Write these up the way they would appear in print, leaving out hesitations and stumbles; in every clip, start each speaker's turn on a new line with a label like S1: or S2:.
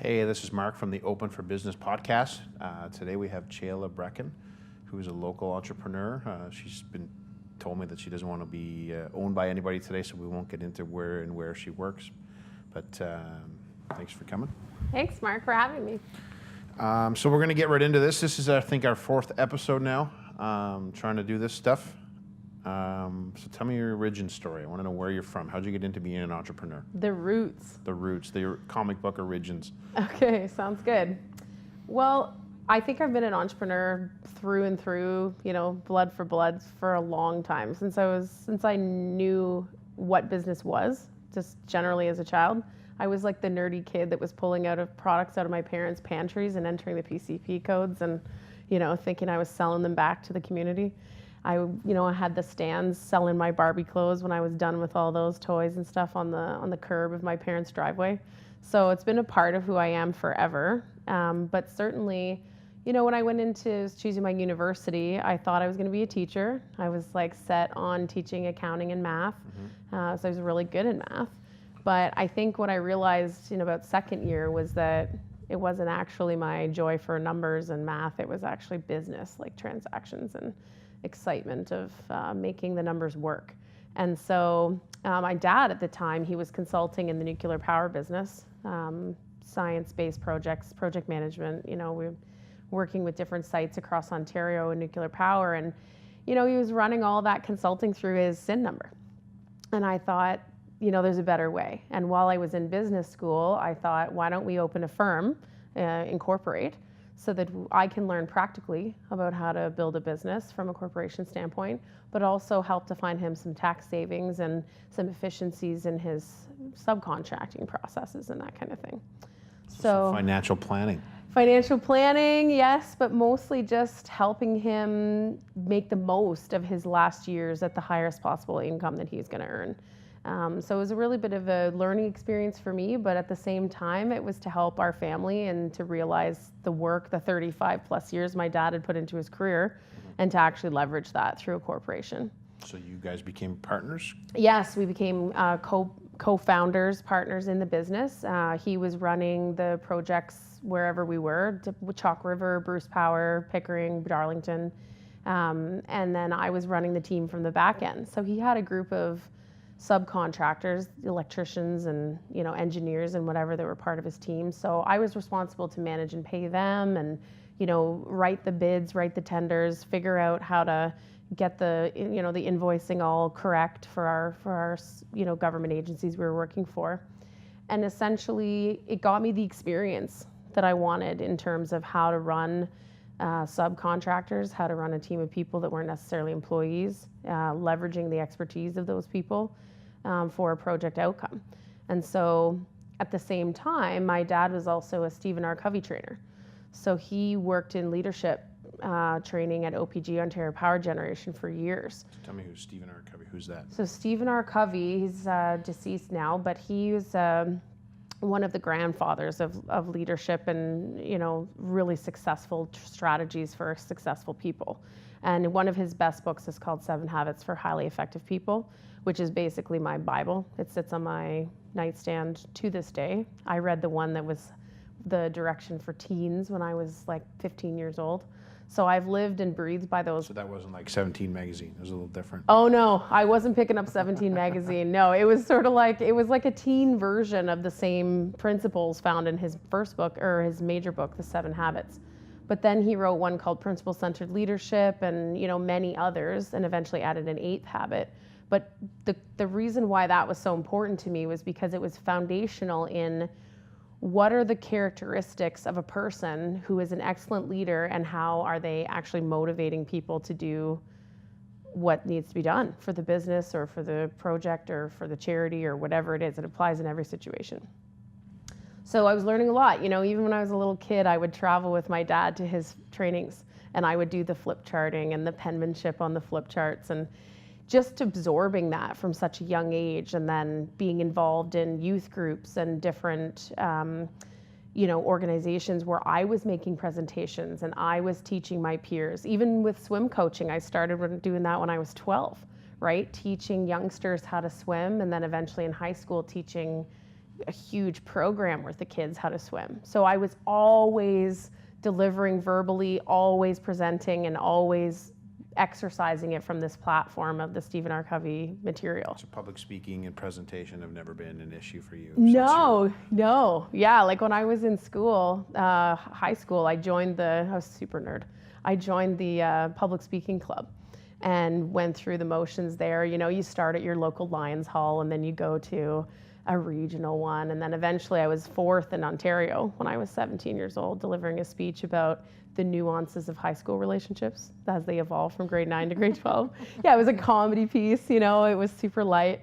S1: Hey, this is Mark from the Open for Business podcast. Today we have Chayla Brecken, who is a local entrepreneur. She's been told me that she doesn't want to be owned by anybody today, so we won't get into where she works. But thanks for coming.
S2: Thanks, Mark, for having me.
S1: So we're going to get right into this. This is, I think, our fourth episode now, trying to do this stuff. So tell me your origin story. I want to know where you're from. How'd you get into being an entrepreneur?
S2: The roots.
S1: The roots, the comic book origins.
S2: Okay, sounds good. Well, I think I've been an entrepreneur through and through, blood for a long time, since I knew what business was, just generally as a child. I was like the nerdy kid that was pulling products out of my parents' pantries and entering the PCP codes and, thinking I was selling them back to the community. I had the stands selling my Barbie clothes when I was done with all those toys and stuff on the curb of my parents' driveway. So it's been a part of who I am forever. But certainly, when I went into choosing my university, I thought I was going to be a teacher. I was set on teaching accounting and math. So I was really good in math. But I think what I realized in about second year was that it wasn't actually my joy for numbers and math. It was actually business, like transactions and excitement of making the numbers work. And so my dad at the time, he was consulting in the nuclear power business, science-based projects, project management. We were working with different sites across Ontario in nuclear power. And, he was running all that consulting through his SIN number. And I thought, there's a better way. And while I was in business school, I thought, why don't we open a firm, incorporate, so that I can learn practically about how to build a business from a corporation standpoint, but also help to find him some tax savings and some efficiencies in his subcontracting processes and that kind of thing. So
S1: financial planning.
S2: Financial planning, yes, but mostly just helping him make the most of his last years at the highest possible income that he's going to earn. So it was a really bit of a learning experience for me, but at the same time, it was to help our family and to realize the work, the 35 plus years my dad had put into his career, and to actually leverage that through a corporation.
S1: So you guys became partners?
S2: Yes, we became co-founders, partners in the business. He was running the projects wherever we were, Chalk River, Bruce Power, Pickering, Darlington, and then I was running the team from the back end. So he had a group of subcontractors, electricians and engineers and whatever that were part of his team. So I was responsible to manage and pay them and write the bids, write the tenders, figure out how to get the the invoicing all correct for our government agencies we were working for. And essentially it got me the experience that I wanted in terms of how to run subcontractors, how to run a team of people that weren't necessarily employees, leveraging the expertise of those people for a project outcome. And so at the same time, my dad was also a Stephen R. Covey trainer. So he worked in leadership training at OPG, Ontario Power Generation, for years.
S1: So tell me who's Stephen R. Covey, who's that?
S2: So Stephen R. Covey, he's deceased now, but he was one of the grandfathers of leadership and really successful strategies for successful people. And one of his best books is called 7 Habits for Highly Effective People, which is basically my Bible. It sits on my nightstand to this day. I read the one that was the direction for teens when I was 15 years old. So I've lived and breathed by those.
S1: So that wasn't like 17 magazine. It was a little different.
S2: Oh no, I wasn't picking up 17 magazine. No, it was sort of like a teen version of the same principles found in his first book, or his major book, The 7 Habits. But then he wrote one called Principle-Centered Leadership and many others, and eventually added an 8th habit. But the reason why that was so important to me was because it was foundational in what are the characteristics of a person who is an excellent leader, and how are they actually motivating people to do what needs to be done for the business or for the project or for the charity or whatever it is. It applies in every situation. So I was learning a lot. Even when I was a little kid, I would travel with my dad to his trainings, and I would do the flip charting and the penmanship on the flip charts, and just absorbing that from such a young age, and then being involved in youth groups and different organizations where I was making presentations and I was teaching my peers. Even with swim coaching, I started doing that when I was 12, right? Teaching youngsters how to swim, and then eventually in high school teaching a huge program worth of kids how to swim. So I was always delivering verbally, always presenting, and always exercising it from this platform of the Stephen R. Covey material.
S1: So public speaking and presentation have never been an issue for you?
S2: No. Yeah, like when I was in school, high school, I was super nerd. I joined the public speaking club and went through the motions there. You know, you start at your local Lions Hall and then you go to a regional one. And then eventually I was fourth in Ontario when I was 17 years old, delivering a speech about the nuances of high school relationships as they evolve from grade 9 to grade 12. Yeah, it was a comedy piece, you know, it was super light.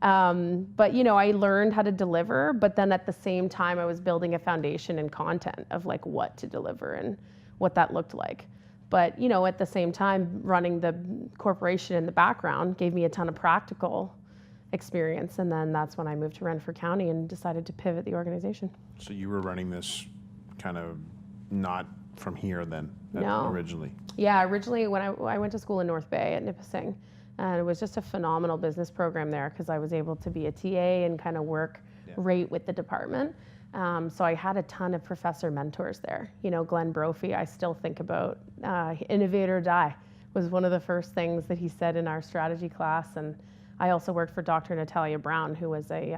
S2: But, you know, I learned how to deliver, but then at the same time, I was building a foundation and content of like what to deliver and what that looked like. But, you know, at the same time, running the corporation in the background gave me a ton of practical experience. And then that's when I moved to Renfrew County and decided to pivot the organization.
S1: So you were running this kind of not from here then,
S2: No.
S1: originally?
S2: Yeah, originally when I went to school in North Bay at Nipissing, and it was just a phenomenal business program there because I was able to be a TA and kind of work right with the department. So I had a ton of professor mentors there. You know, Glenn Brophy, I still think about innovate or die was one of the first things that he said in our strategy class. And I also worked for Dr. Natalia Brown, who was a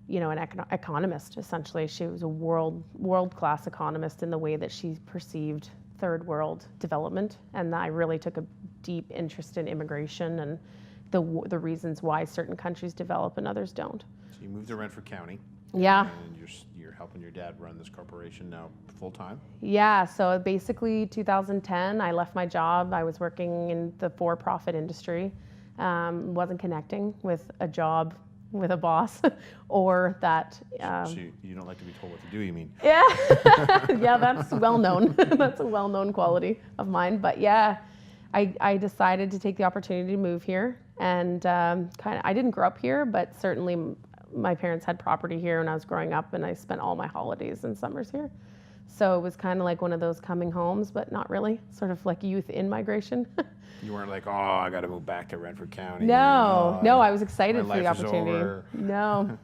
S2: you know, an economist, essentially. She was a world-class economist in the way that she perceived third world development. And I really took a deep interest in immigration and the reasons why certain countries develop and others don't.
S1: So you moved to Renfrew County.
S2: Yeah.
S1: And you're helping your dad run this corporation now full time?
S2: Yeah, so basically 2010, I left my job. I was working in the for-profit industry. Wasn't connecting with a job with a boss or that.
S1: So you don't like to be told what to do, you mean?
S2: Yeah, yeah, that's well known. That's a well-known quality of mine. But yeah, I decided to take the opportunity to move here, and I didn't grow up here, but certainly my parents had property here when I was growing up, and I spent all my holidays and summers here. So it was kind of like one of those coming homes, but not really. Sort of like youth in migration.
S1: You weren't like, oh, I got to move back to Renfrew County.
S2: No, I was excited for the
S1: life is
S2: opportunity.
S1: over.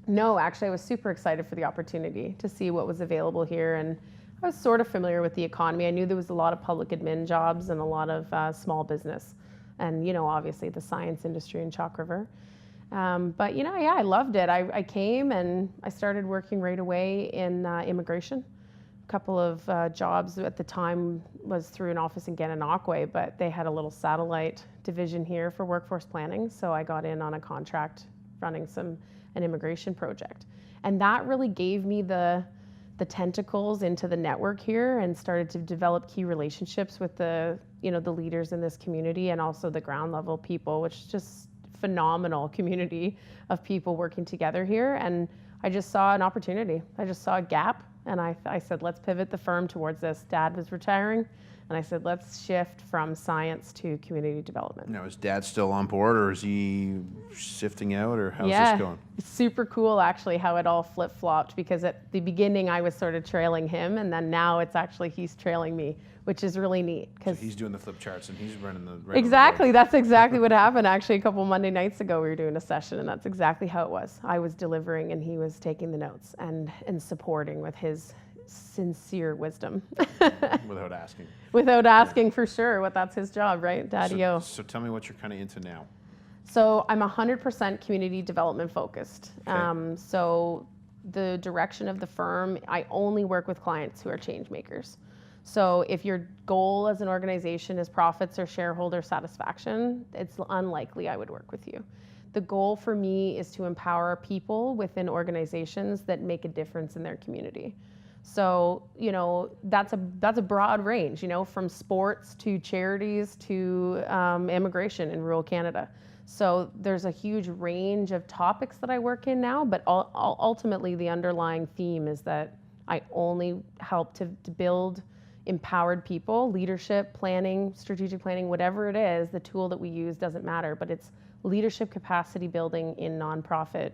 S2: No, actually, I was super excited for the opportunity to see what was available here. And I was sort of familiar with the economy. I knew there was a lot of public admin jobs and a lot of small business. And, you know, obviously the science industry in Chalk River. But, you know, yeah, I loved it. I came and I started working right away in immigration. Couple of jobs at the time was through an office in Gananoque, but they had a little satellite division here for workforce planning. So I got in on a contract running an immigration project. And that really gave me the tentacles into the network here and started to develop key relationships with the leaders in this community and also the ground level people, which is just phenomenal community of people working together here. And I just saw an opportunity. I just saw a gap. And I said, let's pivot the firm towards this. Dad was retiring, and I said, let's shift from science to community development.
S1: Now, is Dad still on board, or is he shifting out, or how's this going?
S2: It's super cool, actually, how it all flip-flopped, because at the beginning, I was sort of trailing him, and then now it's actually he's trailing me, which is really neat.
S1: So he's doing the flip charts, and he's running the...
S2: Exactly. That's exactly what happened. Actually, a couple Monday nights ago, we were doing a session, and that's exactly how it was. I was delivering, and he was taking the notes and supporting with his sincere wisdom.
S1: Without asking.
S2: Without asking, for sure. That's his job, right? Daddy-o.
S1: So tell me what you're kind of into now.
S2: So I'm 100% community development focused.
S1: Okay.
S2: So the direction of the firm, I only work with clients who are change makers. So if your goal as an organization is profits or shareholder satisfaction, it's unlikely I would work with you. The goal for me is to empower people within organizations that make a difference in their community. So, you know, that's a broad range, you know, from sports to charities to immigration in rural Canada. So there's a huge range of topics that I work in now, but ultimately the underlying theme is that I only help to build empowered people, leadership, planning, strategic planning, whatever it is, the tool that we use doesn't matter, but it's leadership capacity building in nonprofit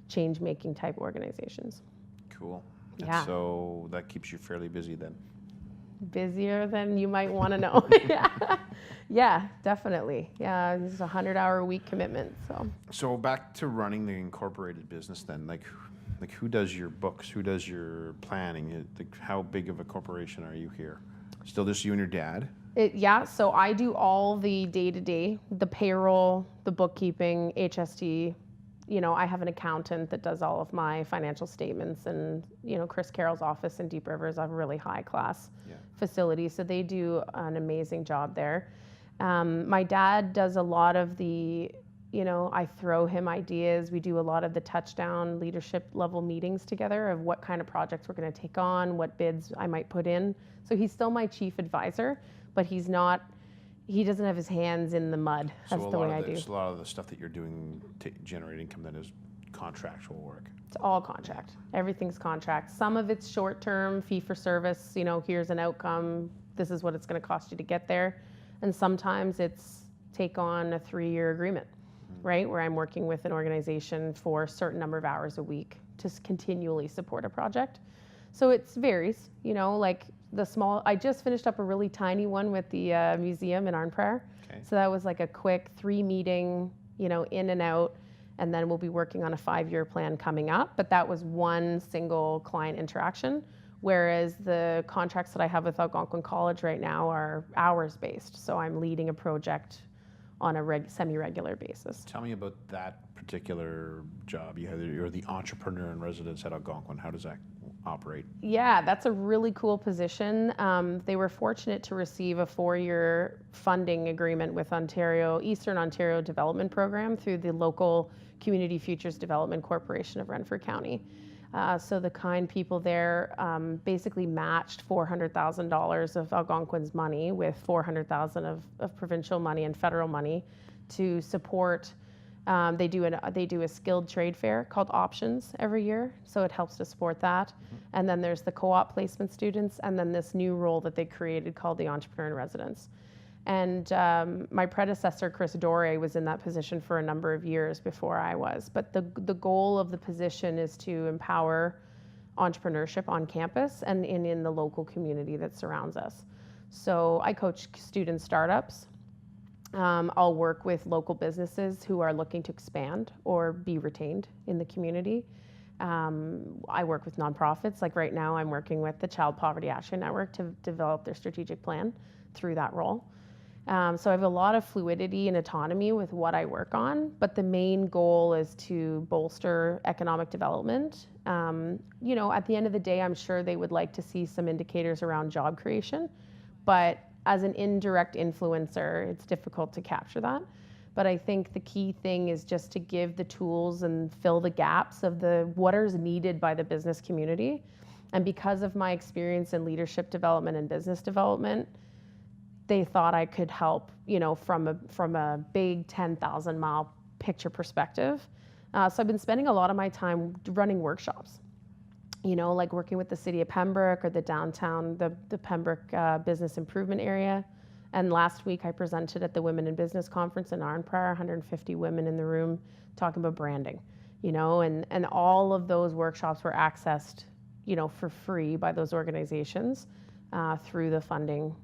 S2: change-making type organizations.
S1: Cool.
S2: Yeah.
S1: And so that keeps you fairly busy then?
S2: Busier than you might want to know. Yeah, definitely. Yeah, this is a 100-hour-a-week commitment.
S1: So back to running the incorporated business then, like who does your books? Who does your planning? How big of a corporation are you here? Still just you and your dad?
S2: Yeah, so I do all the day-to-day, the payroll, the bookkeeping, HST. I have an accountant that does all of my financial statements, and, Chris Carroll's office in Deep River is a really high-class facility, so they do an amazing job there. My dad does a lot of the, I throw him ideas. We do a lot of the touchdown leadership level meetings together of what kind of projects we're going to take on, what bids I might put in. So he's still my chief advisor, but he doesn't have his hands in the mud. That's the way I do.
S1: So a lot of the stuff that you're doing to generate income then is contractual work.
S2: It's all contract. Everything's contract. Some of it's short-term, fee-for-service. Here's an outcome. This is what it's going to cost you to get there. And sometimes it's take on a 3-year agreement, right? Where I'm working with an organization for a certain number of hours a week to continually support a project. So it varies, like I just finished up a really tiny one with the museum in Arnprior. Okay. So that was like a quick 3-meeting, in and out. And then we'll be working on a 5-year plan coming up. But that was one single client interaction. Whereas the contracts that I have with Algonquin College right now are hours-based. So I'm leading a project on a semi-regular basis.
S1: Tell me about that particular job. You're the entrepreneur in residence at Algonquin. How does that operate?
S2: Yeah, that's a really cool position. They were fortunate to receive a 4-year funding agreement with Eastern Ontario Development Program through the local Community Futures Development Corporation of Renfrew County. So the kind people there basically matched $400,000 of Algonquin's money with $400,000 of provincial money and federal money to support. They do a skilled trade fair called Options every year, so it helps to support that. Mm-hmm. And then there's the co-op placement students, and then this new role that they created called the Entrepreneur in Residence. And my predecessor, Chris Doré, was in that position for a number of years before I was. But the goal of the position is to empower entrepreneurship on campus and in the local community that surrounds us. So I coach student startups. I'll work with local businesses who are looking to expand or be retained in the community. I work with nonprofits. Like right now, I'm working with the Child Poverty Action Network to develop their strategic plan through that role. So I have a lot of fluidity and autonomy with what I work on, but the main goal is to bolster economic development. At the end of the day, I'm sure they would like to see some indicators around job creation, but as an indirect influencer, it's difficult to capture that. But I think the key thing is just to give the tools and fill the gaps of what is needed by the business community. And because of my experience in leadership development and business development, they thought I could help, from a big 10,000-mile picture perspective. So I've been spending a lot of my time running workshops, like working with the city of Pembroke or the downtown, the Pembroke business improvement area. And last week I presented at the Women in Business Conference in Arnprior, 150 women in the room talking about branding, and all of those workshops were accessed, for free by those organizations through the funding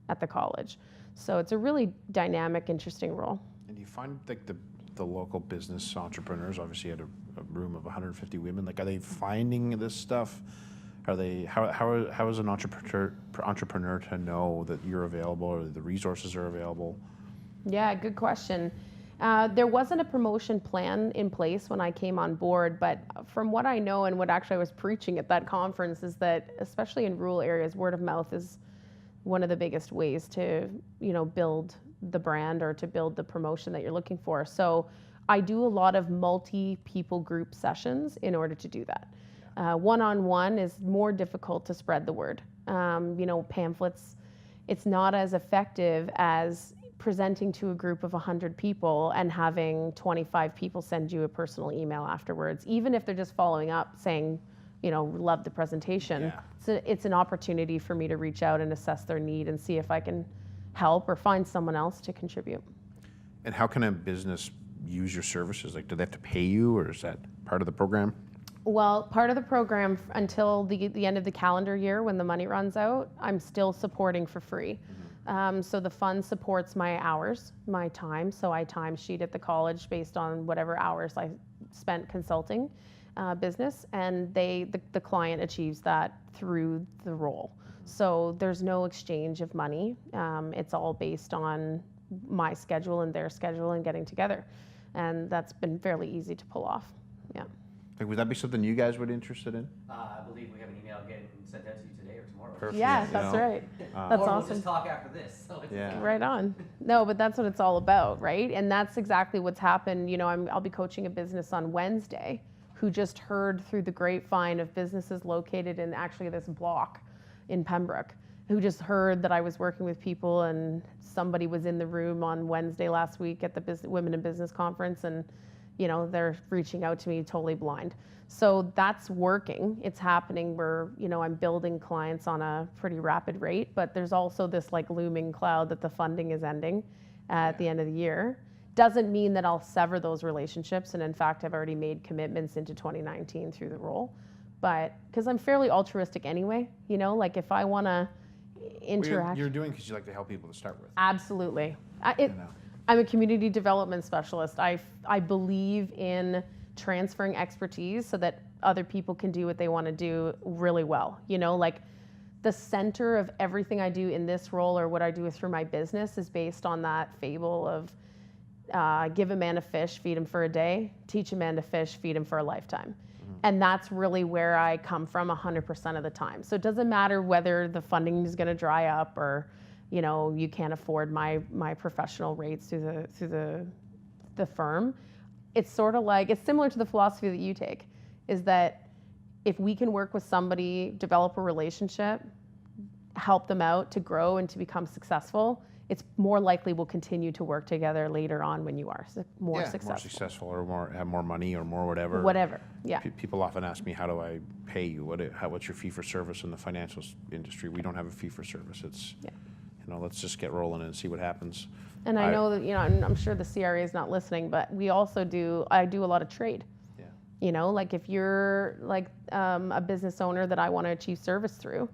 S2: at the college. So it's a really dynamic, interesting role.
S1: And do you find like the local business entrepreneurs, obviously at a room of 150 women, like are they finding this stuff? How is an entrepreneur to know that you're available or the resources are available?
S2: Yeah, good question. There wasn't a promotion plan in place when I came on board, but from what I know and what actually I was preaching at that conference is that, especially in rural areas, word of mouth is one of the biggest ways to, build the brand or to build the promotion that you're looking for. So I do a lot of multi-people group sessions in order to do that. One-on-one is more difficult to spread the word. Pamphlets, it's not as effective as presenting to a group of 100 people and having 25 people send you a personal email afterwards, even if they're just following up saying, love the presentation. Yeah. So it's an opportunity for me to reach out and assess their need and see if I can help or find someone else to contribute.
S1: And how can a business use your services? Like, do they have to pay you, or is that part of the program?
S2: Well, part of the program until the end of the calendar year when the money runs out, I'm still supporting for free. So the fund supports my hours, my time. So I timesheet at the college based on whatever hours I spent consulting business, and the client achieves that through the role. So there's no exchange of money. It's all based on my schedule and their schedule and getting together. And that's been fairly easy to pull off. Yeah.
S1: Like, would that be something you guys would be interested in?
S3: I believe we have an email getting sent out to you today or tomorrow.
S1: Perfect.
S2: Yeah,
S1: you
S2: that's
S1: know,
S2: right. That's
S3: Or
S2: awesome.
S3: we'll just talk after this. So it's
S1: Yeah.
S2: Right on. No, but that's what it's all about, right? And that's exactly what's happened. You know, I'll be coaching a business on Wednesday who just heard through the grapevine of businesses located in actually this block in Pembroke, who just heard that I was working with people, and somebody was in the room on Wednesday last week at the Women in Business Conference, and you know, they're reaching out to me totally blind. So that's working. It's happening where, you know, I'm building clients on a pretty rapid rate, but there's also this like looming cloud that the funding is ending at the end of the year. Doesn't mean that I'll sever those relationships. And in fact, I've already made commitments into 2019 through the role. But because I'm fairly altruistic anyway, you know, like if I want to interact.
S1: You're doing because you like to help people to start with.
S2: Absolutely.
S1: You know.
S2: I'm a community development specialist. I believe in transferring expertise so that other people can do what they want to do really well. You know, like the center of everything I do in this role or what I do through my business is based on that fable of give a man a fish, feed him for a day, teach a man to fish, feed him for a lifetime. And that's really where I come from 100% of the time. So it doesn't matter whether the funding is going to dry up or, you know, you can't afford my professional rates through the firm. It's sort of like, it's similar to the philosophy that you take, is that if we can work with somebody, develop a relationship, help them out to grow and to become successful, it's more likely we'll continue to work together later on when you are more successful.
S1: More successful or have more money or more whatever.
S2: Whatever, yeah.
S1: People often ask me, how do I pay you? What's your fee for service in the financial industry? We don't have a fee for service. It's, you know, let's just get rolling and see what happens.
S2: And I know that, you know, I'm sure the CRA is not listening, but we also I do a lot of trade.
S1: Yeah.
S2: You know, like if you're like a business owner that I want to achieve service through,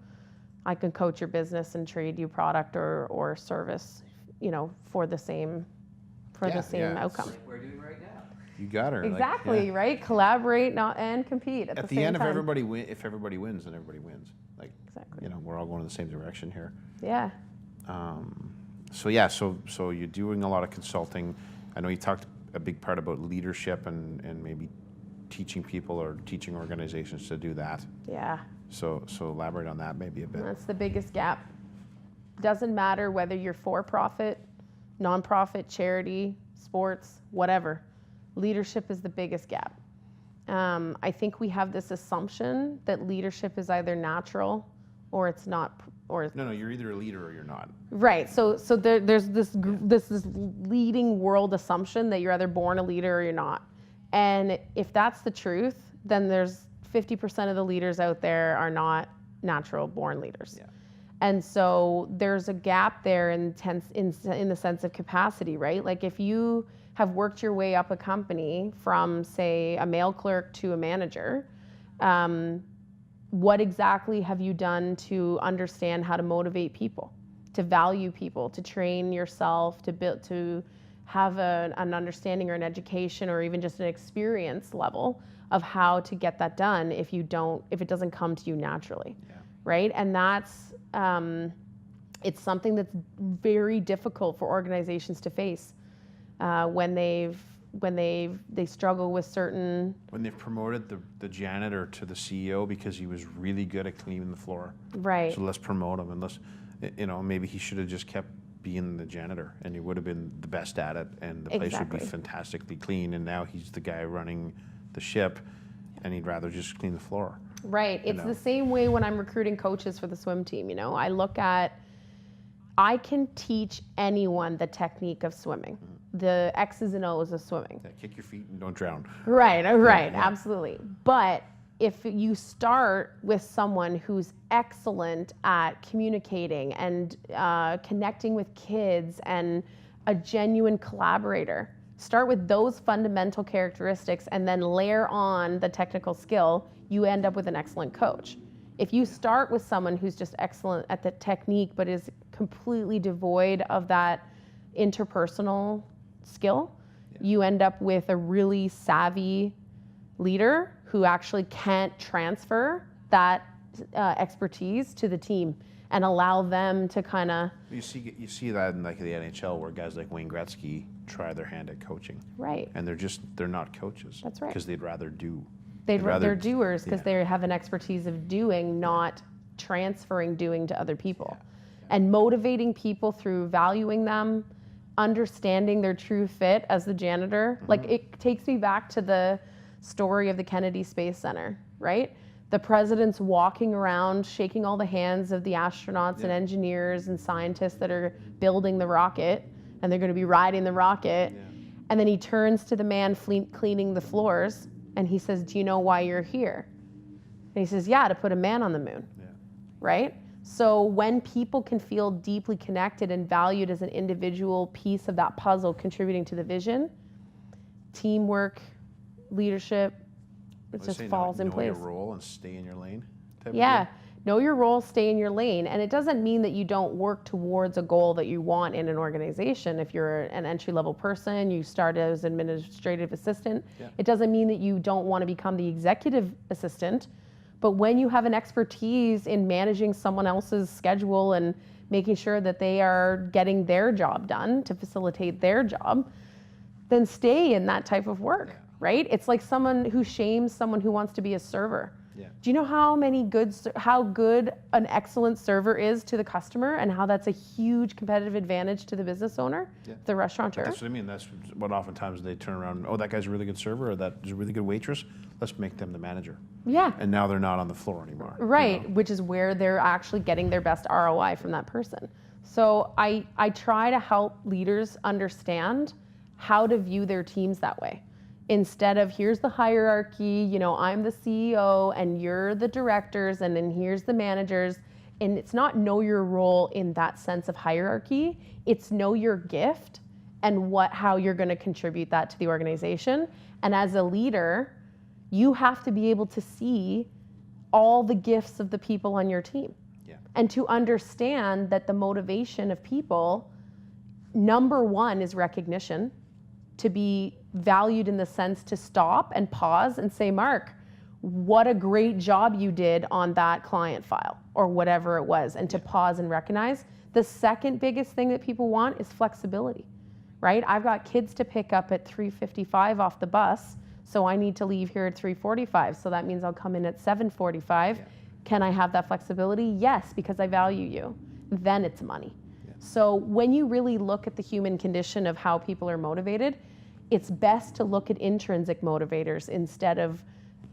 S2: I can coach your business and trade you product or service, you know, for the same outcome.
S3: like we're doing right now.
S1: You got her.
S2: Exactly, right? Collaborate and compete at the same
S1: end,
S2: time.
S1: if everybody wins, then everybody wins. Like,
S2: exactly.
S1: You know, we're all going in the same direction here.
S2: Yeah.
S1: So you're doing a lot of consulting. I know you talked a big part about leadership and maybe teaching people or teaching organizations to do that.
S2: Yeah.
S1: So elaborate on that maybe a bit.
S2: That's the biggest gap. Doesn't matter whether you're for-profit, nonprofit, charity, sports, whatever. Leadership is the biggest gap. I think we have this assumption that leadership is either natural or it's not.
S1: No, you're either a leader or you're not.
S2: Right. So there's this leading world assumption that you're either born a leader or you're not. And if that's the truth, then there's 50% of the leaders out there are not natural born leaders.
S1: Yeah.
S2: And so there's a gap there in the sense of capacity, right? Like if you have worked your way up a company from, say, a mail clerk to a manager, what exactly have you done to understand how to motivate people, to value people, to train yourself, to have an understanding or an education or even just an experience level of how to get that done if it doesn't come to you naturally, right? And that's it's something that's very difficult for organizations to face when they struggle with certain.
S1: When they've promoted the janitor to the CEO because he was really good at cleaning the floor.
S2: Right.
S1: So let's promote him, and let's, you know, maybe he should have just kept being the janitor, and he would have been the best at it, and the place would be fantastically clean. And now he's the guy running the ship, and he'd rather just clean the floor.
S2: Right. It's the same way when I'm recruiting coaches for the swim team. You know, I can teach anyone the technique of swimming, the X's and O's of swimming.
S1: Yeah, kick your feet and don't drown.
S2: Right, absolutely. But if you start with someone who's excellent at communicating and connecting with kids and a genuine collaborator, start with those fundamental characteristics and then layer on the technical skill, you end up with an excellent coach. If you start with someone who's just excellent at the technique but is completely devoid of that interpersonal skill, you end up with a really savvy leader who actually can't transfer that expertise to the team and allow them to kind of...
S1: You see that in like the NHL where guys like Wayne Gretzky try their hand at coaching.
S2: Right.
S1: And they're not coaches.
S2: That's right.
S1: Because they'd rather do.
S2: They're doers because they have an expertise of doing, not transferring doing to other people. And motivating people through valuing them, understanding their true fit as the janitor. Like, it takes me back to the story of the Kennedy Space Center, right? The president's walking around, shaking all the hands of the astronauts and engineers and scientists that are building the rocket, and they're going to be riding the rocket. And then he turns to the man cleaning the floors, and he says, "Do you know why you're here?" And he says, "Yeah, to put a man on the moon." Right? So when people can feel deeply connected and valued as an individual piece of that puzzle contributing to the vision, teamwork, leadership, it just falls in place.
S1: Know your role and stay in your lane.
S2: Know your role, stay in your lane. And it doesn't mean that you don't work towards a goal that you want in an organization. If you're an entry-level person, you start as administrative assistant. It doesn't mean that you don't want to become the executive assistant. But when you have an expertise in managing someone else's schedule and making sure that they are getting their job done to facilitate their job, then stay in that type of work, right? It's like someone who shames someone who wants to be a server. Do you know how good an excellent server is to the customer and how that's a huge competitive advantage to the business owner, the restaurateur?
S1: That's what I mean. That's what oftentimes they turn around, oh, that guy's a really good server, or that is a really good waitress. Let's make them the manager. And now they're not on the floor anymore.
S2: Right,
S1: you know?
S2: Which is where they're actually getting their best ROI from that person. So I try to help leaders understand how to view their teams that way. Instead of, here's the hierarchy, I'm the CEO and you're the directors and then here's the managers. And it's not know your role in that sense of hierarchy. It's know your gift and how you're going to contribute that to the organization. And as a leader, you have to be able to see all the gifts of the people on your team. And to understand that the motivation of people, number one is recognition, to be valued in the sense to stop and pause and say, "Mark, what a great job you did on that client file," or whatever it was, and to pause and recognize. The second biggest thing that people want is flexibility, right? I've got kids to pick up at 3:55 off the bus, so I need to leave here at 3:45. So that means I'll come in at 7:45. Can I have that flexibility? Yes, because I value you. Then it's money. So when you really look at the human condition of how people are motivated, it's best to look at intrinsic motivators instead of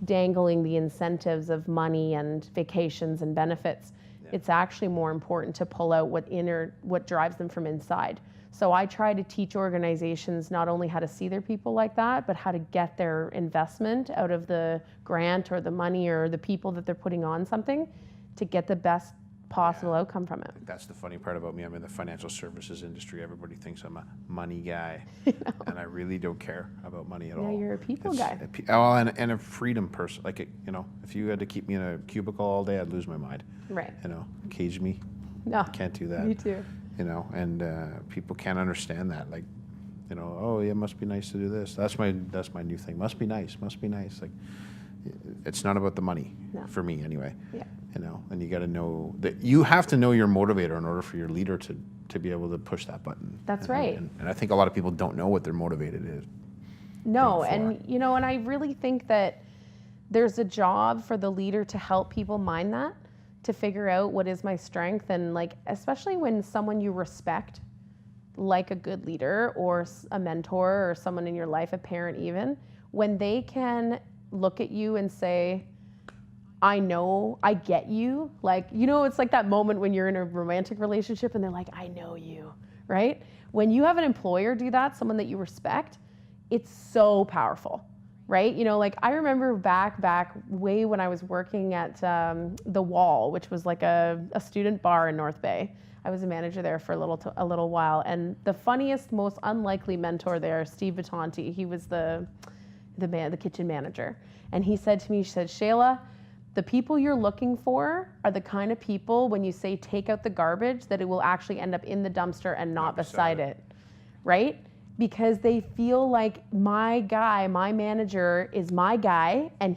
S2: dangling the incentives of money and vacations and benefits. It's actually more important to pull out what drives them from inside. So I try to teach organizations not only how to see their people like that, but how to get their investment out of the grant or the money or the people that they're putting on something to get the best possible outcome from it.
S1: That's the funny part about me. I'm in the financial services industry. Everybody thinks I'm a money guy, and I really don't care about money at all.
S2: Yeah, you're a people guy.
S1: And a freedom person. Like, if you had to keep me in a cubicle all day, I'd lose my mind.
S2: Right.
S1: Cage me.
S2: No.
S1: Can't do that.
S2: Me too.
S1: And people can't understand that. Like, oh yeah, it must be nice to do this. That's my new thing. Must be nice. Like, it's not about the money for me anyway. And you got to know that you have to know your motivator in order for your leader to be able to push that button.
S2: That's right.
S1: And I think a lot of people don't know what their motivated is.
S2: No, and and I really think that there's a job for the leader to help people mind that, to figure out what is my strength, and especially when someone you respect, like a good leader or a mentor or someone in your life, a parent even, when they can look at you and say, "I know, I get you." It's like that moment when you're in a romantic relationship and they're like, "I know you," right? When you have an employer do that, someone that you respect, it's so powerful, right? I remember back way when I was working at The Wall, which was like a student bar in North Bay. I was a manager there for a little while, and the funniest, most unlikely mentor there, Steve Vittanti, he was the kitchen manager, and he said to me, Shayla, the people you're looking for are the kind of people when you say take out the garbage that it will actually end up in the dumpster and not beside it, right? Because they feel like my manager is my guy, and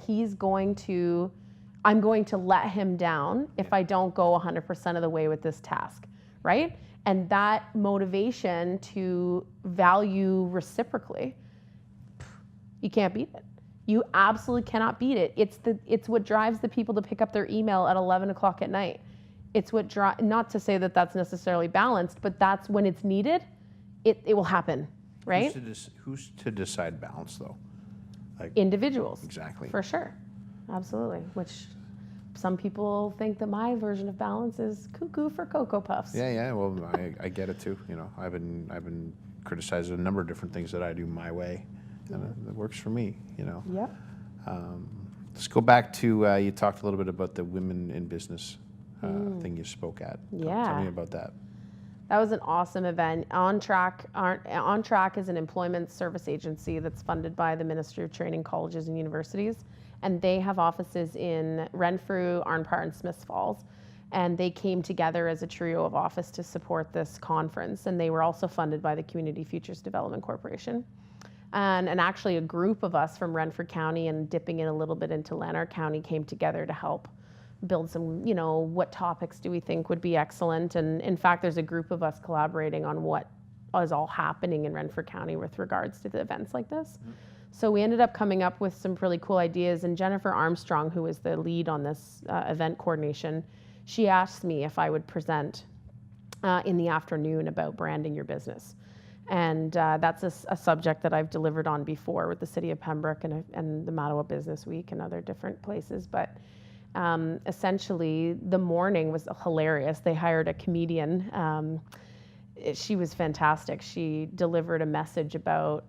S2: I'm going to let him down if I don't go 100% of the way with this task, right? And that motivation to value reciprocally, you can't beat it. You absolutely cannot beat it. It's what drives the people to pick up their email at 11 o'clock at night. It's what not to say that that's necessarily balanced, but that's when it's needed, it will happen, right?
S1: Who's to decide balance, though? Like,
S2: individuals.
S1: Exactly.
S2: For sure. Absolutely. Which some people think that my version of balance is cuckoo for Cocoa Puffs.
S1: Yeah. Well, I get it too. You know, I've been criticized a number of different things that I do my way, and it works for me. You know.
S2: Yep.
S1: Let's go back to you talked a little bit about the women in business thing you spoke at.
S2: Yeah.
S1: Tell me about that.
S2: That was an awesome event. On Track is an employment service agency that's funded by the Ministry of Training, Colleges and Universities. And they have offices in Renfrew, Arnprior, and Smiths Falls. And they came together as a trio of office to support this conference. And they were also funded by the Community Futures Development Corporation. And actually a group of us from Renfrew County and dipping in a little bit into Lanark County came together to help build some, what topics do we think would be excellent. And in fact, there's a group of us collaborating on what is all happening in Renfrew County with regards to the events like this. Mm-hmm. So we ended up coming up with some really cool ideas, and Jennifer Armstrong, who is the lead on this event coordination, she asked me if I would present in the afternoon about branding your business. And that's a subject that I've delivered on before with the City of Pembroke and the Mattawa Business Week and other different places. But essentially, the morning was hilarious. They hired a comedian. She was fantastic. She delivered a message about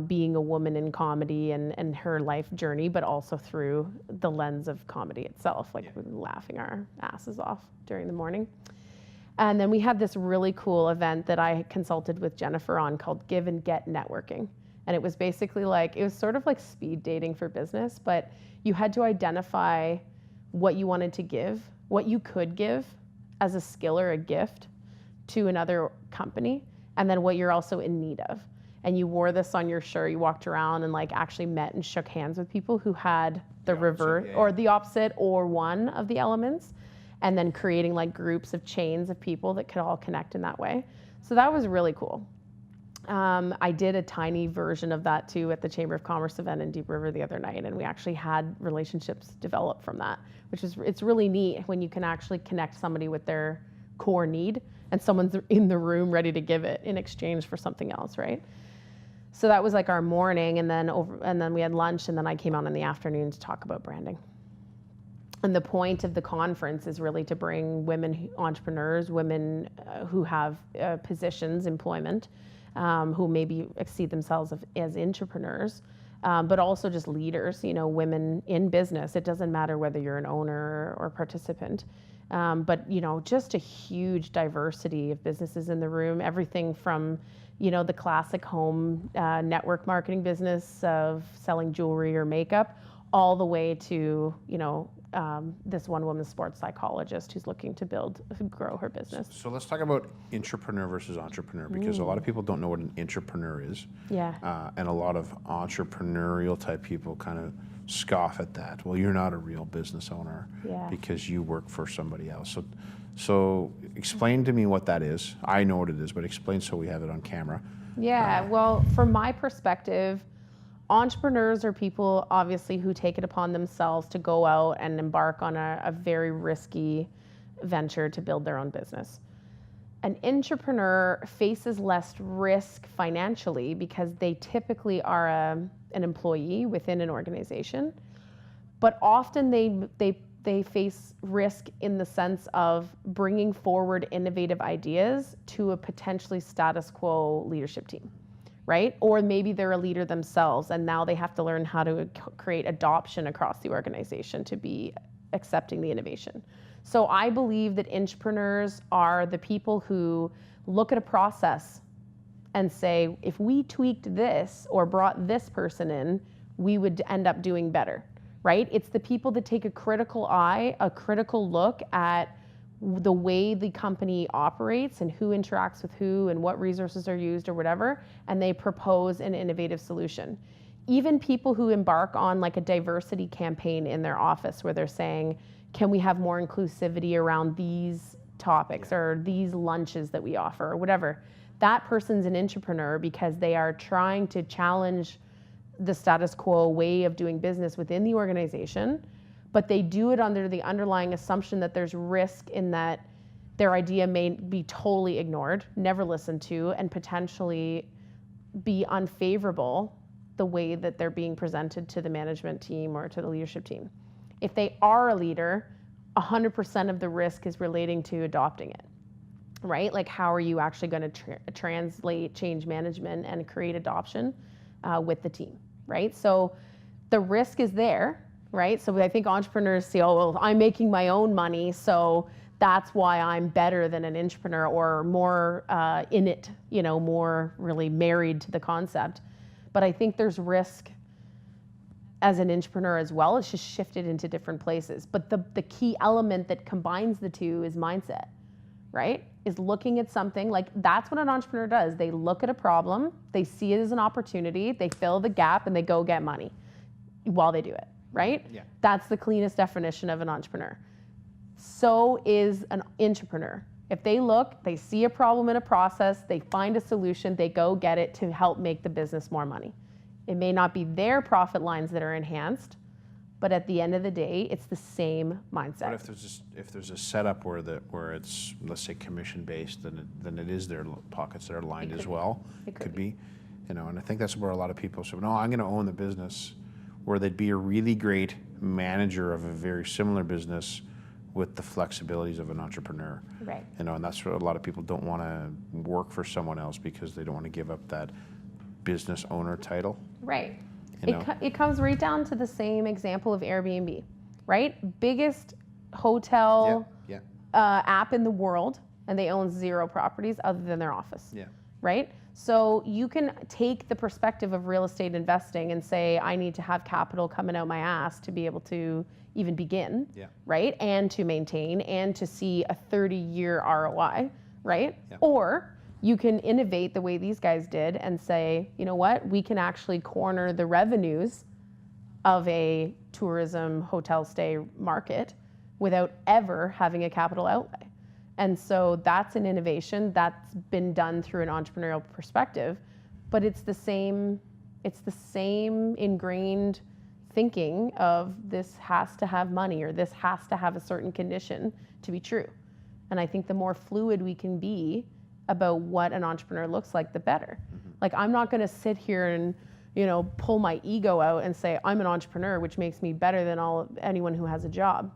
S2: being a woman in comedy and her life journey, but also through the lens of comedy itself, like laughing our asses off during the morning. And then we had this really cool event that I consulted with Jennifer on called Give and Get Networking. And it was basically it was sort of like speed dating for business, but you had to identify what you wanted to give, what you could give as a skill or a gift to another company, and then what you're also in need of. And you wore this on your shirt, you walked around and actually met and shook hands with people who had the reverse or the opposite or one of the elements, and then creating groups of chains of people that could all connect in that way. So that was really cool. I did a tiny version of that too at the Chamber of Commerce event in Deep River the other night, and we actually had relationships develop from that, it's really neat when you can actually connect somebody with their core need and someone's in the room ready to give it in exchange for something else, right? So that was our morning, and then we had lunch, and then I came on in the afternoon to talk about branding. And the point of the conference is really to bring women entrepreneurs, women who have positions, employment, who maybe see themselves as entrepreneurs, but also just leaders, women in business. It doesn't matter whether you're an owner or participant, but just a huge diversity of businesses in the room, everything from the classic home network marketing business of selling jewelry or makeup, all the way to this one woman sports psychologist who's looking to grow her business.
S1: So let's talk about intrapreneur versus entrepreneur, because a lot of people don't know what an intrapreneur is.
S2: Yeah.
S1: And a lot of entrepreneurial type people kind of scoff at that. Well, you're not a real business owner because you work for somebody else. So explain to me what that is. I know what it is, but explain so we have it on camera.
S2: Yeah, well, from my perspective, entrepreneurs are people, obviously, who take it upon themselves to go out and embark on a very risky venture to build their own business. An intrapreneur faces less risk financially because they typically are an employee within an organization, but often they face risk in the sense of bringing forward innovative ideas to a potentially status quo leadership team. Right? Or maybe they're a leader themselves and now they have to learn how to create adoption across the organization to be accepting the innovation. So I believe that intrapreneurs are the people who look at a process and say, if we tweaked this or brought this person in, we would end up doing better, right? It's the people that take a critical eye, a critical look at the way the company operates and who interacts with who and what resources are used or whatever, and they propose an innovative solution. Even people who embark on like a diversity campaign in their office where they're saying, can we have more inclusivity around these topics or these lunches that we offer or whatever. That person's an entrepreneur because they are trying to challenge the status quo way of doing business within the organization, but they do it under the underlying assumption that there's risk in that their idea may be totally ignored, never listened to, and potentially be unfavorable the way that they're being presented to the management team or to the leadership team. If they are a leader, 100% of the risk is relating to adopting it, right? Like how are you actually going to translate change management and create adoption with the team, right? So the risk is there, right? So I think entrepreneurs say, oh, well, I'm making my own money, so that's why I'm better than an entrepreneur or more in it, you know, more really married to the concept. But I think there's risk as an entrepreneur as well. It's just shifted into different places. But the key element that combines the two is mindset, right? Is looking at something like that's what an entrepreneur does. They look at a problem, they see it as an opportunity, they fill the gap, and they go get money while they do it, right?
S1: Yeah.
S2: That's the cleanest definition of an entrepreneur. So is an entrepreneur. If they look, they see a problem in a process, they find a solution, they go get it to help make the business more money. It may not be their profit lines that are enhanced, but at the end of the day, it's the same mindset.
S1: But if there's a setup where it's, let's say, commission based, then it is their pockets that are lined as well.
S2: It could
S1: be, you know, and I think that's where a lot of people say, no, I'm going to own the business, where they'd be a really great manager of a very similar business with the flexibilities of an entrepreneur.
S2: Right.
S1: You know, and that's what a lot of people don't want to work for someone else because they don't want to give up that business owner title.
S2: Right.
S1: You know?
S2: It comes right down to the same example of Airbnb, right? Biggest hotel app in the world, and they own 0 properties other than their office.
S1: Yeah.
S2: Right? So you can take the perspective of real estate investing and say, I need to have capital coming out my ass to be able to even begin, right? And to maintain and to see a 30-year ROI, right?
S1: Yeah.
S2: Or you can innovate the way these guys did and say, you know what, we can actually corner the revenues of a tourism hotel stay market without ever having a capital outlay. And so that's an innovation that's been done through an entrepreneurial perspective, but it's the same ingrained thinking of this has to have money or this has to have a certain condition to be true. And I think the more fluid we can be about what an entrepreneur looks like, the better. Mm-hmm. Like I'm not going to sit here and, you know, pull my ego out and say I'm an entrepreneur, which makes me better than anyone who has a job.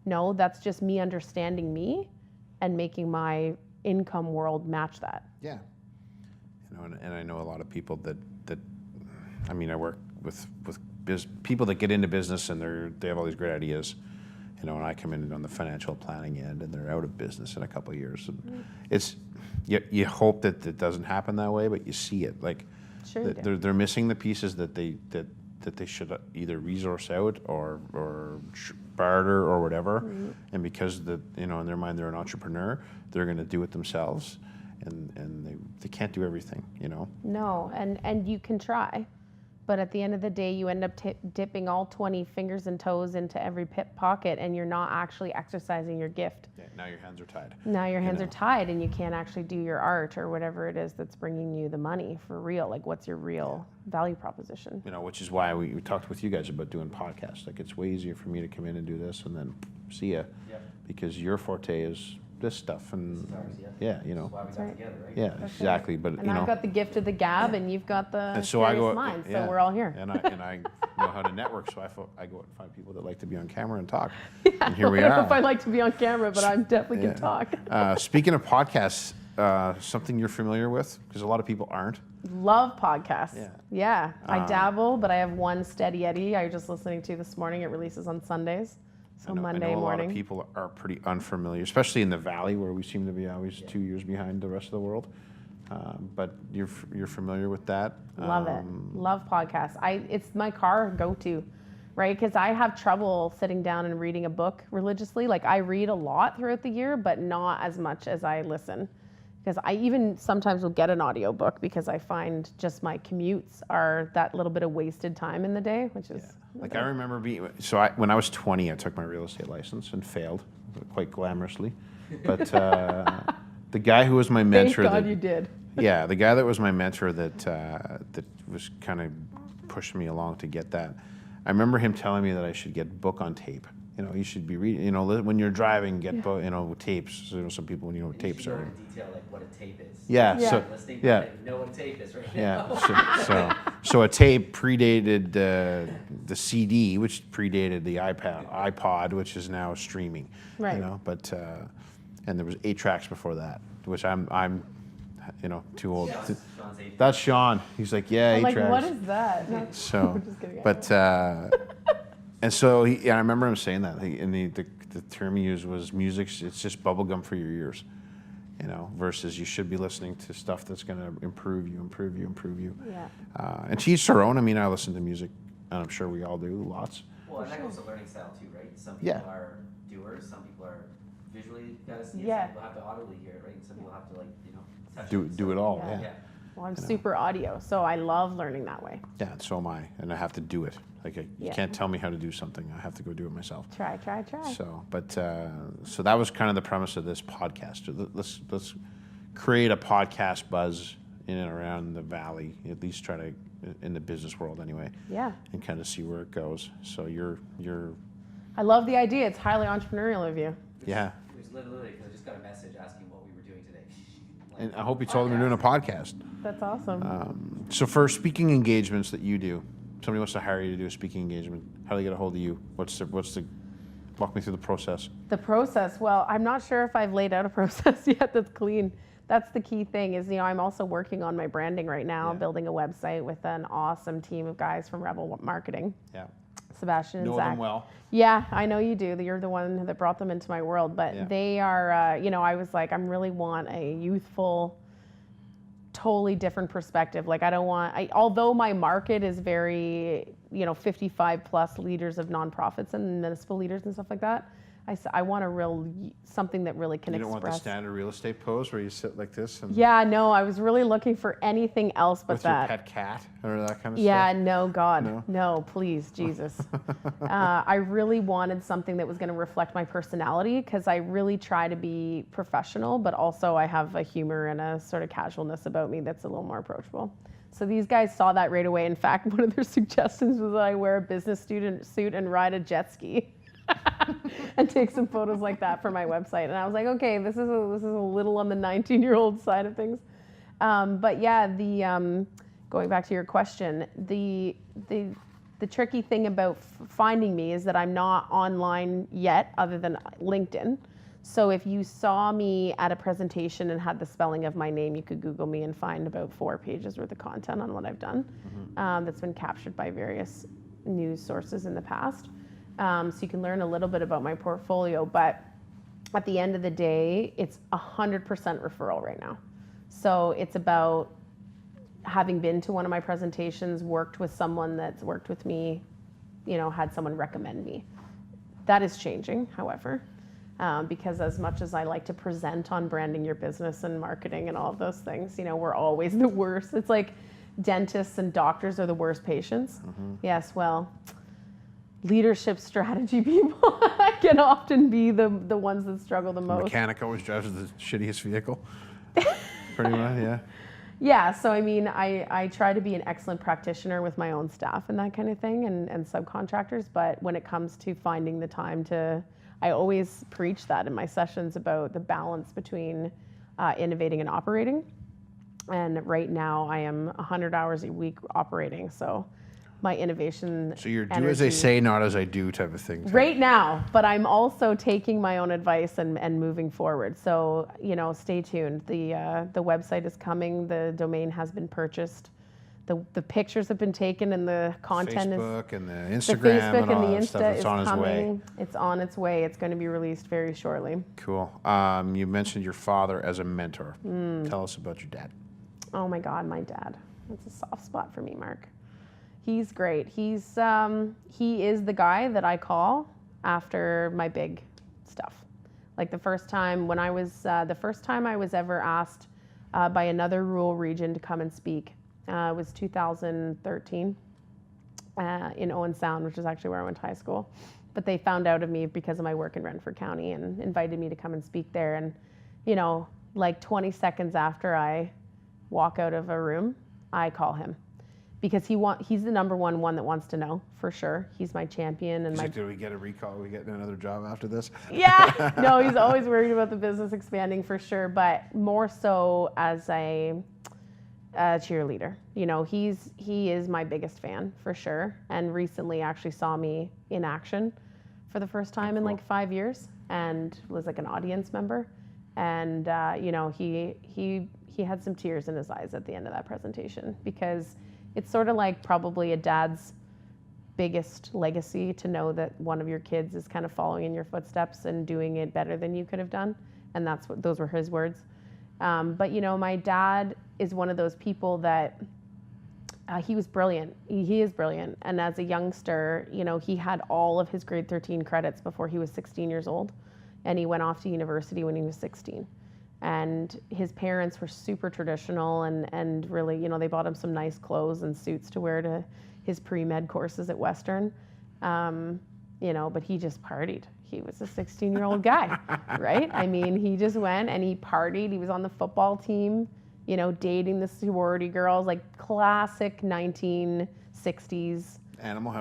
S2: No, that's just me understanding me and making my income world match that.
S1: Yeah. You know, and I know a lot of people that I mean, I work with people that get into business and they have all these great ideas. You know, and I come in on the financial planning end, and they're out of business in a couple of years. And it's you hope that it doesn't happen that way, but you see it. Like
S2: sure
S1: they're missing the pieces that they should either resource out or barter or whatever. Mm-hmm. And because in their mind they're an entrepreneur, they're going to do it themselves, and they can't do everything. You know. No,
S2: and you can try. But at the end of the day, you end up dipping all 20 fingers and toes into every pocket, and you're not actually exercising your gift.
S1: Yeah, now your hands are tied.
S2: Now your hands are tied, and you can't actually do your art or whatever it is that's bringing you the money for real. Like, what's your real value proposition?
S1: You know, which is why we talked with you guys about doing podcasts. Like, it's way easier for me to come in and do this and then see ya. Yeah. Because your forte is this stuff and you know.
S3: That's why we got together, right?
S1: Yeah, that's exactly.
S2: Right.
S1: But
S2: and I've got the gift of the gab, and you've got the mind. So we're all here.
S1: And I know how to network, so I go out and find people that like to be on camera and talk.
S2: Yeah,
S1: and here we
S2: are. I don't
S1: are.
S2: know if I like to be on camera, but I definitely can talk.
S1: Speaking of podcasts, something you're familiar with, because a lot of people aren't.
S2: Love podcasts. Yeah. I dabble, but I have one steady Eddie I was just listening to this morning. It releases on Sundays. So
S1: I know
S2: Monday
S1: a lot
S2: morning.
S1: of people are pretty unfamiliar, especially in the Valley where we seem to be always 2 years behind the rest of the world. But you're familiar with that.
S2: Love it. Love podcasts. It's my car go-to, right? Because I have trouble sitting down and reading a book religiously. Like I read a lot throughout the year, but not as much as I listen. Because I even sometimes will get an audiobook because I find just my commutes are that little bit of wasted time in the day, which is
S1: Like I remember when I was 20, I took my real estate license and failed quite glamorously. But the guy who was my mentor,
S2: Thank God you did.
S1: yeah, the guy that was my mentor that was kind of pushing me along to get that. I remember him telling me that I should get book on tape. You should be reading. When you're driving, get tapes. So some people, what tapes
S3: You
S1: are.
S3: know in detail like what a tape is.
S1: Yeah.
S2: Yeah.
S1: So
S3: Listening,
S1: yeah.
S3: like, know what a tape is, right?
S1: Yeah. So a tape predated the CD, which predated the iPod, which is now streaming.
S2: Right.
S1: But and there was 8 tracks before that, which I'm too old.
S3: Sean's age.
S1: That's Sean. He's like, yeah,
S2: I'm
S1: 8
S2: like,
S1: tracks.
S2: what is that? No,
S1: So,
S2: I'm just kidding.
S1: but and so I remember him saying that, and the term he used was music. It's just bubblegum for your ears, versus you should be listening to stuff that's going to improve you.
S2: Yeah.
S1: And to each their own. I mean, I listen to music, and I'm sure we all do lots.
S3: Well, and that goes to learning style too, right? Some people
S1: Yeah.
S3: are doers, some people are visually gotta see it,
S2: Yeah.
S3: some people have to audibly hear it, right? And some people have to touch
S1: Do it all.
S2: Yeah.
S1: Yeah.
S2: Well, I'm super audio, so I love learning that way.
S1: Yeah, and so am I, and I have to do it. Like you
S2: Yeah.
S1: can't tell me how to do something. I have to go do it myself.
S2: Try.
S1: So, so that was kind of the premise of this podcast. Let's create a podcast buzz in and around the Valley. At least try to in the business world anyway.
S2: Yeah.
S1: And kind of see where it goes. So you're
S2: I love the idea. It's highly entrepreneurial of you.
S1: yeah.
S3: It was literally because I just got a message asking what we were doing today. Like,
S1: And I hope you told them you're doing a podcast.
S2: That's awesome.
S1: So for speaking engagements that you do, somebody wants to hire you to do a speaking engagement. How do they get a hold of you? What's the walk me through the process?
S2: The process, well, I'm not sure if I've laid out a process yet that's clean. That's the key thing is, I'm also working on my branding right now,
S1: Yeah.
S2: building a website with an awesome team of guys from Rebel Marketing.
S1: Yeah.
S2: Sebastian and
S1: Know
S2: Zach.
S1: them well.
S2: Yeah, I know you do. You're the one that brought them into my world. But
S1: Yeah.
S2: they are, I was like, I really want a youthful, totally different perspective. Like, although my market is very, 55 plus leaders of nonprofits and municipal leaders and stuff like that, I want something that really can
S1: You don't
S2: express.
S1: want the standard real estate pose where you sit like this and
S2: Yeah, no, I was really looking for anything else but
S1: with
S2: that.
S1: your pet cat or that kind of
S2: Yeah,
S1: stuff.
S2: no, God,
S1: No?
S2: no, please, Jesus. I really wanted something that was going to reflect my personality because I really try to be professional, but also I have a humor and a sort of casualness about me that's a little more approachable. So these guys saw that right away. In fact, one of their suggestions was that I wear a business student suit and ride a jet ski. And take some photos like that for my website. And I was like, okay, this is a little on the 19-year-old side of things. But yeah, going back to your question, the tricky thing about finding me is that I'm not online yet other than LinkedIn. So if you saw me at a presentation and had the spelling of my name, you could Google me and find about 4 pages worth of content on what I've done. That's been captured by various news sources in the past. So you can learn a little bit about my portfolio, but at the end of the day, it's 100% referral right now. So it's about having been to one of my presentations, worked with someone that's worked with me, had someone recommend me. That is changing, however, because as much as I like to present on branding your business and marketing and all of those things, we're always the worst. It's like dentists and doctors are the worst patients. Yes, well, leadership strategy people can often be the ones that struggle the
S1: The
S2: most.
S1: mechanic always drives the shittiest vehicle. Pretty much, yeah.
S2: Yeah, so I try to be an excellent practitioner with my own staff and that kind of thing and subcontractors, but when it comes to finding the time I always preach that in my sessions about the balance between innovating and operating. And right now I am 100 hours a week operating, so my innovation.
S1: So you're do as I say, not as I do type of thing.
S2: Right now, but I'm also taking my own advice and moving forward. So, stay tuned. The website is coming. The domain has been purchased. the pictures have been taken and the content
S1: Facebook and the
S2: the
S1: Instagram
S2: Facebook
S1: and all
S2: and the
S1: that
S2: Insta
S1: stuff. It's
S2: is
S1: on its way.
S2: coming. It's on its way. It's going to be released very shortly.
S1: Cool. You mentioned your father as a mentor. Tell us about your dad.
S2: Oh my God, my dad. That's a soft spot for me, Mark. He's great. He is the guy that I call after my big stuff. Like the first time I was ever asked by another rural region to come and speak was 2013 in Owen Sound, which is actually where I went to high school. But they found out of me because of my work in Renfrew County and invited me to come and speak there. And, like 20 seconds after I walk out of a room, I call him because he's the number one that wants to know for sure. He's my champion and
S1: Do we get a recall? Are we getting another job after this?
S2: Yeah, no, he's always worried about the business expanding for sure, but more so as a cheerleader. He is my biggest fan for sure, and recently actually saw me in action for the first time in like 5 years, and was like an audience member, and he had some tears in his eyes at the end of that presentation because it's sort of like probably a dad's biggest legacy to know that one of your kids is kind of following in your footsteps and doing it better than you could have done, and those were his words. But my dad is one of those people that he was brilliant. He is brilliant. And as a youngster, he had all of his grade 13 credits before he was 16 years old. And he went off to university when he was 16. And his parents were super traditional and really, they bought him some nice clothes and suits to wear to his pre-med courses at Western. But he just partied. He was a 16-year-old guy, right? I mean, he just went and he partied. He was on the football team, dating the sorority girls, like classic 1960s.
S1: Animal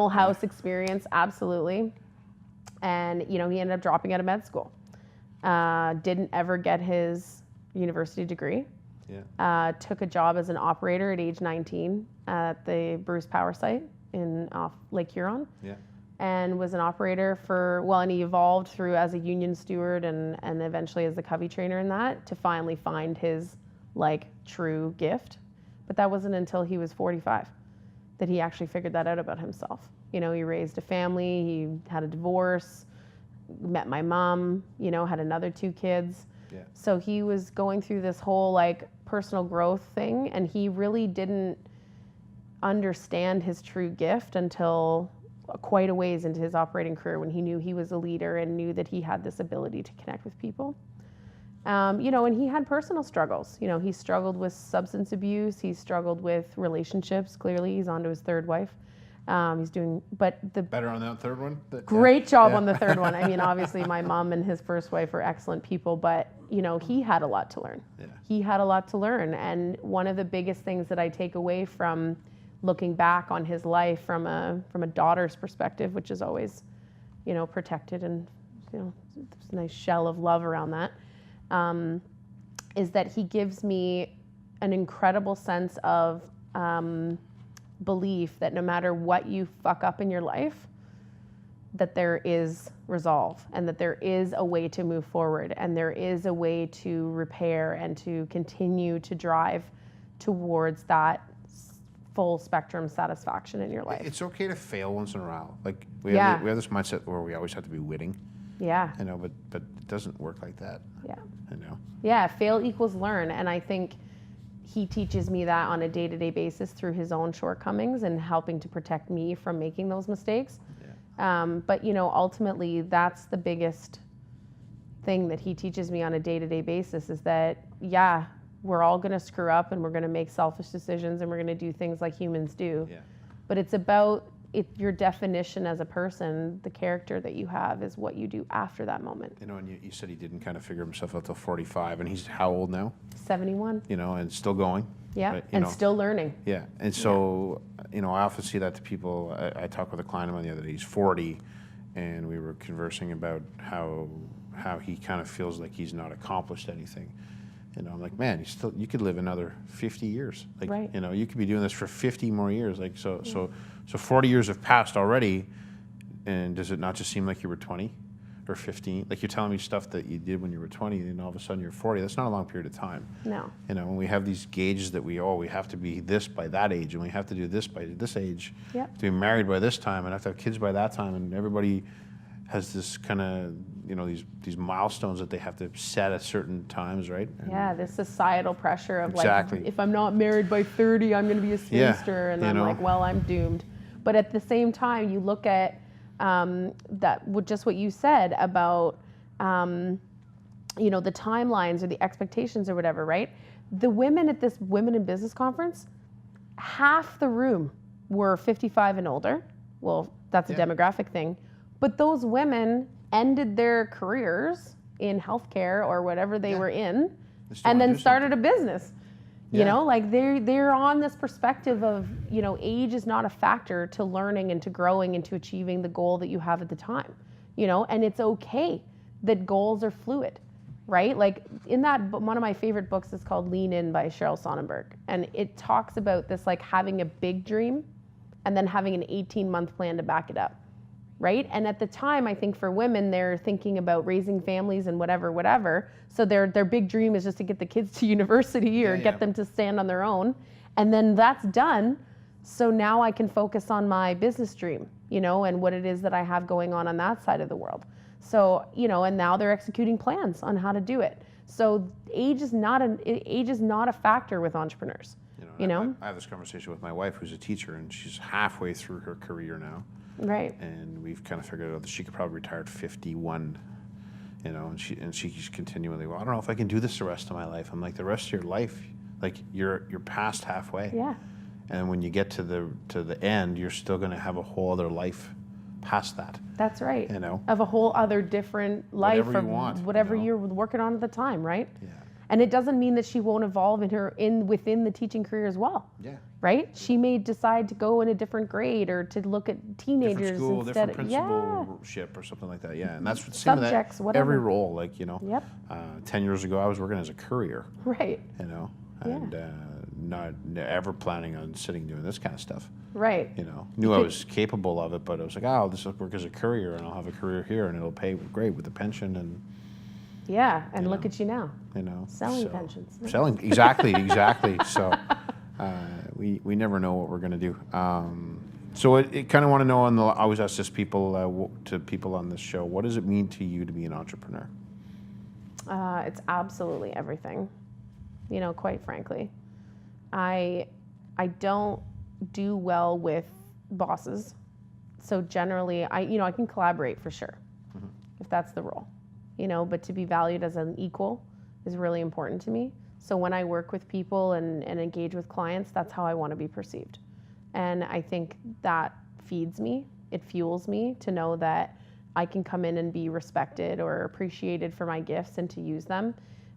S1: House
S2: Experience, absolutely. And, he ended up dropping out of med school. Didn't ever get his university degree.
S1: Yeah.
S2: Took a job as an operator at age 19 at the Bruce Power Site off Lake Huron.
S1: Yeah.
S2: And was an operator and he evolved through as a union steward and eventually as a covey trainer in that to finally find his like true gift. But that wasn't until he was 45 that he actually figured that out about himself. He raised a family, he had a divorce, met my mom, had another 2 kids.
S1: Yeah.
S2: So he was going through this whole like personal growth thing, and he really didn't understand his true gift until quite a ways into his operating career when he knew he was a leader and knew that he had this ability to connect with people. And he had personal struggles. He struggled with substance abuse. He struggled with relationships. Clearly, he's on to his 3rd wife. He's doing, but the
S1: better on that 3rd one.
S2: Great job on the 3rd one. I mean, obviously, my mom and his first wife are excellent people, but he had a lot to learn.
S1: Yeah.
S2: He had a lot to learn, and one of the biggest things that I take away from looking back on his life from a daughter's perspective, which is always, protected and, there's a nice shell of love around that, is that he gives me an incredible sense of belief that no matter what you fuck up in your life, that there is resolve and that there is a way to move forward and there is a way to repair and to continue to drive towards that full spectrum satisfaction in your life.
S1: It's okay to fail once in a while. Like we have this mindset where we always have to be winning.
S2: Yeah.
S1: But it doesn't work like that.
S2: Yeah.
S1: Yeah,
S2: fail equals learn, and I think he teaches me that on a day-to-day basis through his own shortcomings and helping to protect me from making those mistakes.
S1: Yeah.
S2: But ultimately that's the biggest thing that he teaches me on a day-to-day basis is that we're all going to screw up and we're going to make selfish decisions and we're going to do things like humans do.
S1: Yeah.
S2: But it's about your definition as a person, the character that you have is what you do after that moment.
S1: And you said he didn't kind of figure himself out till 45, and he's how old now?
S2: 71.
S1: And still going.
S2: Yeah,
S1: right?
S2: and still learning.
S1: Yeah, and so, I often see that to people. I talked with a client of mine the other day, he's 40, and we were conversing about how he kind of feels like he's not accomplished anything. I'm like, man, you could live another 50 years. Like,
S2: right.
S1: You could be doing this for 50 more years. Like, so 40 years have passed already, and does it not just seem like you were 20? or 15. Like you're telling me stuff that you did when you were 20 and all of a sudden you're 40. That's not a long period of time.
S2: No.
S1: You know, when we have these gauges that we have to be this by that age and we have to do this by this age,
S2: Yep.
S1: to be married by this time and have to have kids by that time, and everybody has this kind of, you know, these milestones that they have to set at certain times, right? And
S2: Yeah, the societal pressure of
S1: Exactly.
S2: like, if I'm not married by 30, I'm going to be a
S1: Yeah,
S2: spinster, and
S1: you
S2: I'm
S1: know.
S2: like, well, I'm doomed. But at the same time, you look at just what you said about, you know, the timelines or the expectations or whatever, right? The women at this Women in Business conference, half the room were 55 and older. Well, that's a
S1: Yeah.
S2: demographic thing. But those women ended their careers in healthcare or whatever they
S1: Yeah.
S2: were in,
S1: They still
S2: and
S1: wanna
S2: then
S1: do
S2: started a business. You
S1: Yeah.
S2: know, like they're on this perspective of, you know, age is not a factor to learning and to growing and to achieving the goal that you have at the time. You know, and it's okay that goals are fluid, right? Like in that one of my favorite books is called Lean In by Sheryl Sonnenberg, and it talks about this like having a big dream and then having an 18-month plan to back it up. Right? And at the time, I think for women, they're thinking about raising families and whatever. So their big dream is just to get the kids to university or
S1: Yeah,
S2: get
S1: yeah.
S2: them to stand on their own. And then that's done. So now I can focus on my business dream, you know, and what it is that I have going on that side of the world. So, you know, and now they're executing plans on how to do it. So age is not a factor with entrepreneurs. You know?
S1: I have this conversation with my wife, who's a teacher, and she's halfway through her career now.
S2: Right.
S1: And we've kind of figured out that she could probably retire at 51, you know, and she's continually, well, I don't know if I can do this the rest of my life. I'm like, the rest of your life, like you're past halfway.
S2: Yeah.
S1: And when you get to the end, you're still going to have a whole other life past that.
S2: That's right.
S1: You know?
S2: Of a whole other different life
S1: Whatever
S2: or
S1: you want,
S2: whatever
S1: you know?
S2: you're working on at the time, right?
S1: Yeah.
S2: And it doesn't mean that she won't evolve within the teaching career as well.
S1: Yeah.
S2: Right? She may decide to go in a different grade or to look at teenagers
S1: Different school,
S2: instead
S1: different
S2: of
S1: principalship or something like that. Yeah. And that's the same with
S2: Subjects,
S1: that,
S2: whatever.
S1: every role, like, you know,
S2: Yep.
S1: 10 years ago, I was working as a courier,
S2: Right.
S1: you know,
S2: Yeah.
S1: and not ever planning on sitting doing this kind of stuff.
S2: Right.
S1: You know, knew I was capable of it, but I was like, oh, I'll just work as a courier and I'll have a career here and it'll pay great with the pension and,
S2: Yeah. And
S1: You
S2: look
S1: know.
S2: at you now.
S1: you know.
S2: Selling pensions.
S1: Selling, exactly. So we never know what we're going to do. So it kind of want to know, I always ask this to people on this show, what does it mean to you to be an entrepreneur?
S2: It's absolutely everything. You know, quite frankly, I don't do well with bosses. So generally, I can collaborate for sure, if that's the role, you know. But to be valued as an equal is really important to me. So when I work with people and engage with clients, that's how I want to be perceived. And I think that feeds me. It fuels me to know that I can come in and be respected or appreciated for my gifts and to use them.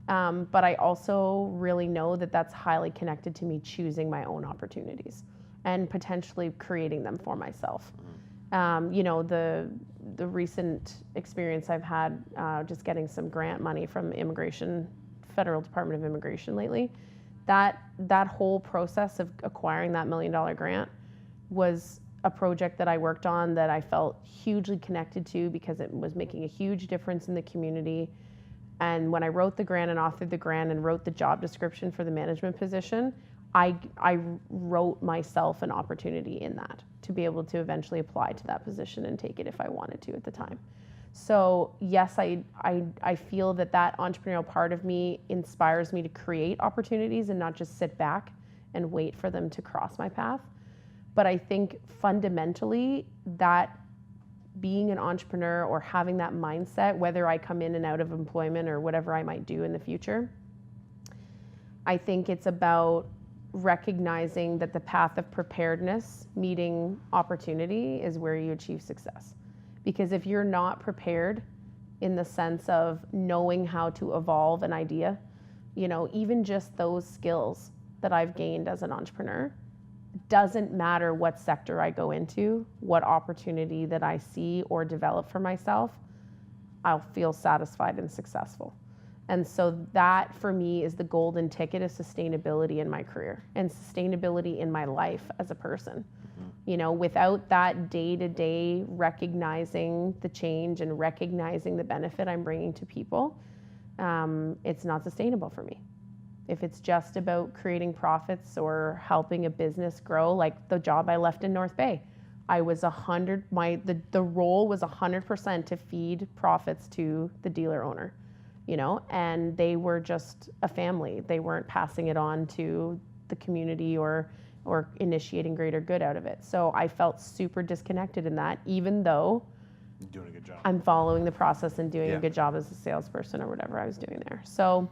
S2: But I also really know that that's highly connected to me choosing my own opportunities and potentially creating them for myself. You know, the recent experience I've had just getting some grant money from Federal Department of Immigration lately, that whole process of acquiring that $1 million grant was a project that I worked on that I felt hugely connected to because it was making a huge difference in the community. And when I wrote the grant and authored the grant and wrote the job description for the management position, I wrote myself an opportunity in that to be able to eventually apply to that position and take it if I wanted to at the time. So yes, I feel that entrepreneurial part of me inspires me to create opportunities and not just sit back and wait for them to cross my path. But I think fundamentally that being an entrepreneur or having that mindset, whether I come in and out of employment or whatever I might do in the future, I think it's about recognizing that the path of preparedness meeting opportunity is where you achieve success. Because if you're not prepared in the sense of knowing how to evolve an idea, you know, even just those skills that I've gained as an entrepreneur, doesn't matter what sector I go into, what opportunity that I see or develop for myself, I'll feel satisfied and successful. And so that for me is the golden ticket of sustainability in my career and sustainability in my life as a person. You know, without that day-to-day recognizing the change and recognizing the benefit I'm bringing to people, it's not sustainable for me. If it's just about creating profits or helping a business grow, like the job I left in North Bay, I was the role was 100% to feed profits to the dealer owner, you know, and they were just a family. They weren't passing it on to the community or initiating greater good out of it. So I felt super disconnected in that, even though
S1: You're doing a good job.
S2: I'm following the process and doing
S1: Yeah.
S2: a good job as a salesperson or whatever I was doing there. So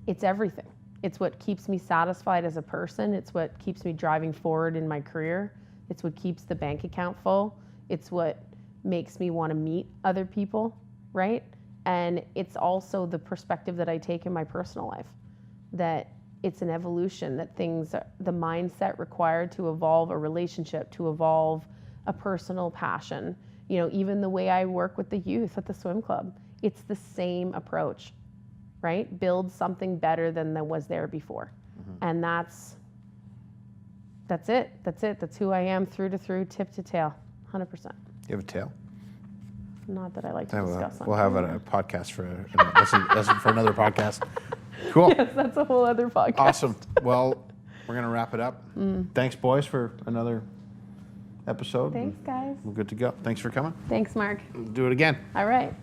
S2: it's everything. It's what keeps me satisfied as a person. It's what keeps me driving forward in my career. It's what keeps the bank account full. It's what makes me want to meet other people, right? And it's also the perspective that I take in my personal life, that it's an evolution, that the mindset required to evolve a relationship, to evolve a personal passion. You know, even the way I work with the youth at the swim club, it's the same approach, right? Build something better than that was there before. And that's it. That's who I am through to through, tip to tail, 100%.
S1: You have a tail?
S2: Not that I like to discuss.
S1: We'll have a podcast for that's for another podcast. Cool.
S2: Yes, that's a whole other podcast.
S1: Awesome. Well, we're gonna wrap it up. Thanks, boys, for another episode.
S2: Thanks, guys.
S1: We're good to go. Thanks for coming.
S2: Thanks, Mark.
S1: We'll do it again.
S2: All right.